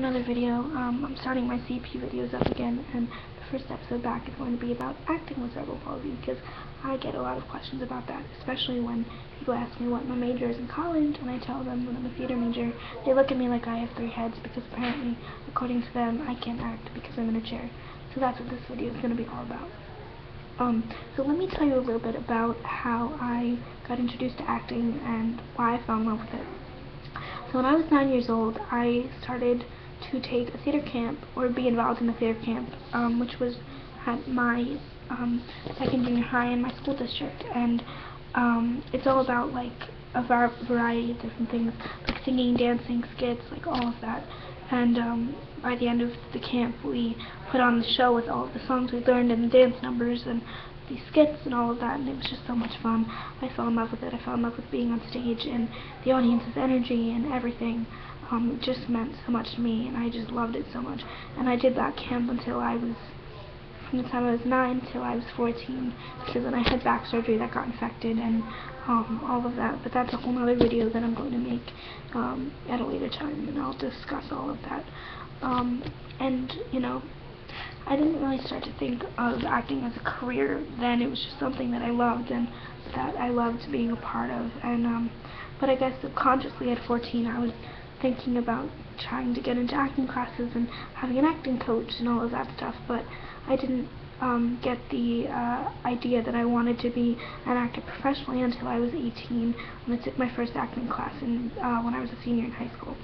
another video. I'm starting my CP videos up again, and the first episode back is going to be about acting with cerebral palsy, because I get a lot of questions about that, especially when people ask me what my major is in college, and I tell them that I'm a theater major. They look at me like I have 3 heads, because apparently, according to them, I can't act because I'm in a chair. So that's what this video is going to be all about. So let me tell you a little bit about how I got introduced to acting and why I fell in love with it. So when I was 9 years old, I started to take a theater camp, or be involved in a theater camp, which was at my second junior high in my school district, and it's all about like a variety of different things, like singing, dancing, skits, like all of that. And by the end of the camp, we put on the show with all of the songs we learned and the dance numbers and the skits and all of that, and it was just so much fun. I fell in love with it. I fell in love with being on stage and the audience's energy and everything. It just meant so much to me, and I just loved it so much. And I did that camp until I was, from the time I was 9 till I was 14, because then I had back surgery that got infected and all of that. But that's a whole other video that I'm going to make at a later time, and I'll discuss all of that. And you know, I didn't really start to think of acting as a career then. It was just something that I loved and that I loved being a part of. And but I guess subconsciously at 14 I was thinking about trying to get into acting classes and having an acting coach and all of that stuff, but I didn't get the idea that I wanted to be an actor professionally until I was 18, when I took my first acting class when I was a senior in high school.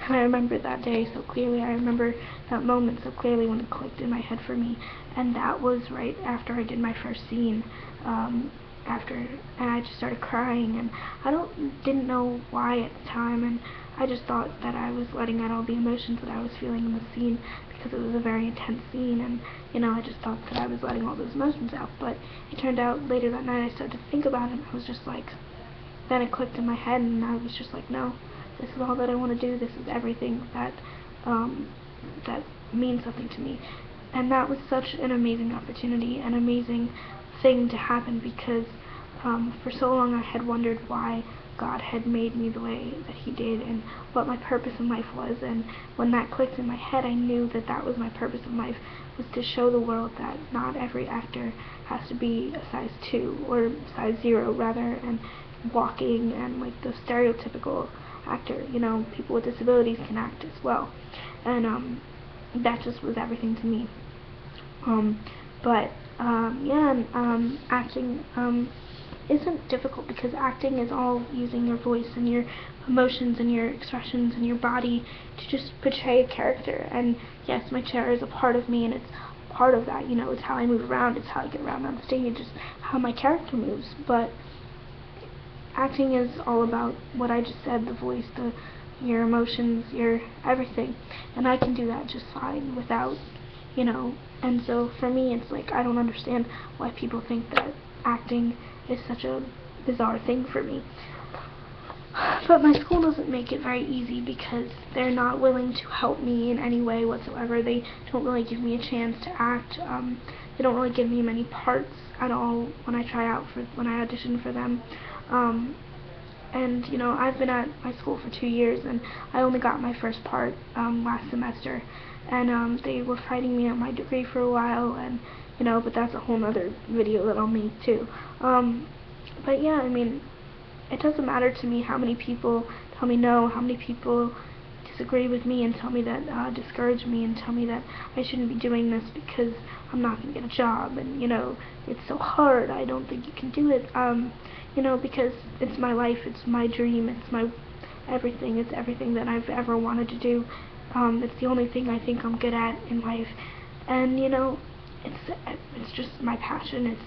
And I remember that day so clearly. I remember that moment so clearly when it clicked in my head for me, and that was right after I did my first scene. And I just started crying, and I didn't know why at the time, and I just thought that I was letting out all the emotions that I was feeling in the scene, because it was a very intense scene, and you know, I just thought that I was letting all those emotions out. But it turned out later that night I started to think about it, and I was just like, then it clicked in my head, and I was just like, no, this is all that I want to do. This is everything that that means something to me. And that was such an amazing opportunity, an amazing thing to happen, because for so long I had wondered why God had made me the way that He did, and what my purpose in life was. And when that clicked in my head, I knew that that was my purpose in life, was to show the world that not every actor has to be a size 2, or size 0 rather, and walking and like the stereotypical actor. You know, people with disabilities can act as well, and that just was everything to me. Acting isn't difficult, because acting is all using your voice and your emotions and your expressions and your body to just portray a character. And yes, my chair is a part of me, and it's part of that, you know, it's how I move around, it's how I get around on stage, it's how my character moves. But acting is all about what I just said, the voice, your emotions, your everything, and I can do that just fine without, you know. And so for me, it's like, I don't understand why people think that acting is such a bizarre thing for me. But my school doesn't make it very easy, because they're not willing to help me in any way whatsoever. They don't really give me a chance to act. They don't really give me many parts at all when I audition for them. And you know, I've been at my school for 2 years, and I only got my first part last semester, and they were fighting me on my degree for a while, and you know, but that's a whole other video that I'll make too. But yeah, I mean, it doesn't matter to me how many people tell me no, how many people disagree with me and tell me that, discourage me and tell me that I shouldn't be doing this because I'm not going to get a job, and you know, it's so hard, I don't think you can do it, you know, because it's my life, it's my dream, it's my everything, it's everything that I've ever wanted to do. It's the only thing I think I'm good at in life, and you know, it's just my passion. It's,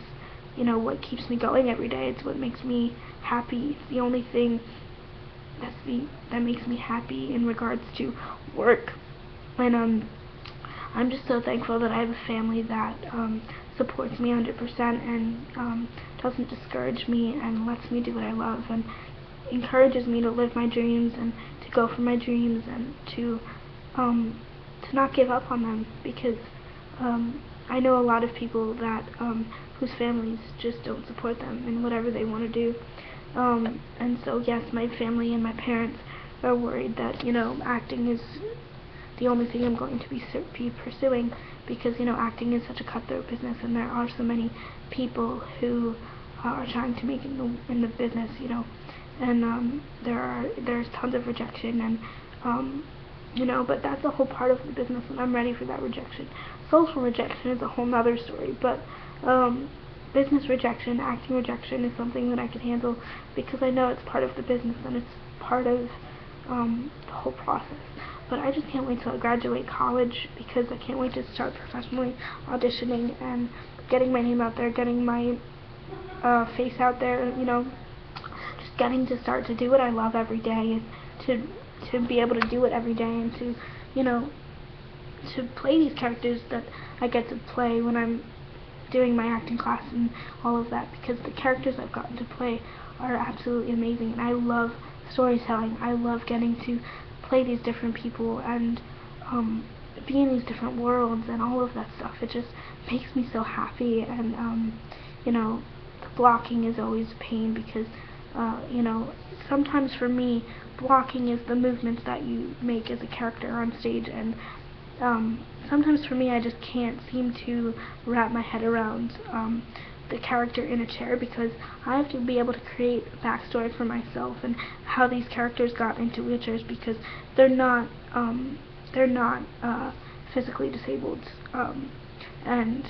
you know, what keeps me going every day. It's what makes me happy. It's the only thing that makes me happy in regards to work. And I'm just so thankful that I have a family that supports me 100% and doesn't discourage me, and lets me do what I love, and encourages me to live my dreams and to go for my dreams, and to not give up on them, because I know a lot of people that whose families just don't support them in whatever they want to do. And so yes, my family and my parents are worried that, you know, acting is the only thing I'm going to be pursuing, because, you know, acting is such a cutthroat business, and there are so many people who are trying to make it in the business, you know, and there's tons of rejection, and you know, but that's a whole part of the business, and I'm ready for that rejection. Social rejection is a whole nother story, but business rejection, acting rejection is something that I can handle, because I know it's part of the business and it's part of the whole process. But I just can't wait till I graduate college, because I can't wait to start professionally auditioning and getting my name out there, getting my face out there, you know, just getting to start to do what I love every day, and to be able to do it every day, and to, you know, to play these characters that I get to play when I'm doing my acting class and all of that, because the characters I've gotten to play are absolutely amazing, and I love storytelling. I love getting to play these different people and be in these different worlds and all of that stuff. It just makes me so happy, and you know, the blocking is always a pain, because you know, sometimes for me, blocking is the movements that you make as a character on stage, and sometimes for me, I just can't seem to wrap my head around the character in a chair, because I have to be able to create a backstory for myself and how these characters got into wheelchairs, because they're not physically disabled, and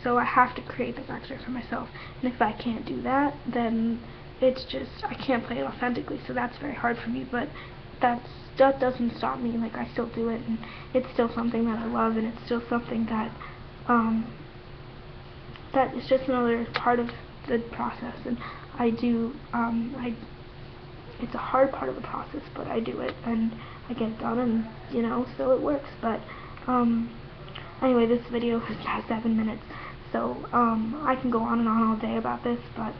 so I have to create the backstory for myself, and if I can't do that, then it's just, I can't play it authentically, so that's very hard for me. But that doesn't stop me. Like, I still do it, and it's still something that I love, and it's still something that that is just another part of the process, and I do, it's a hard part of the process, but I do it, and I get it done, and, you know, so it works. But anyway, this video has past 7 minutes, so I can go on and on all day about this, but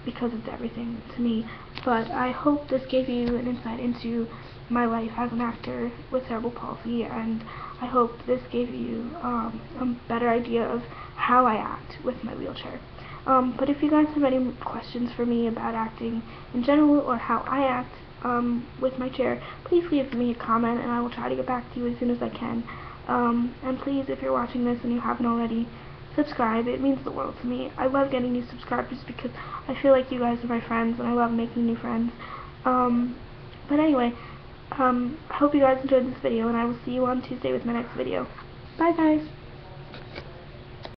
because it's everything to me. But I hope this gave you an insight into my life as an actor with cerebral palsy, and I hope this gave you a better idea of how I act with my wheelchair. But if you guys have any questions for me about acting in general, or how I act with my chair, please leave me a comment, and I will try to get back to you as soon as I can. And please, if you're watching this and you haven't already, subscribe. It means the world to me. I love getting new subscribers, because I feel like you guys are my friends, and I love making new friends. But anyway, I hope you guys enjoyed this video, and I will see you on Tuesday with my next video. Bye, guys!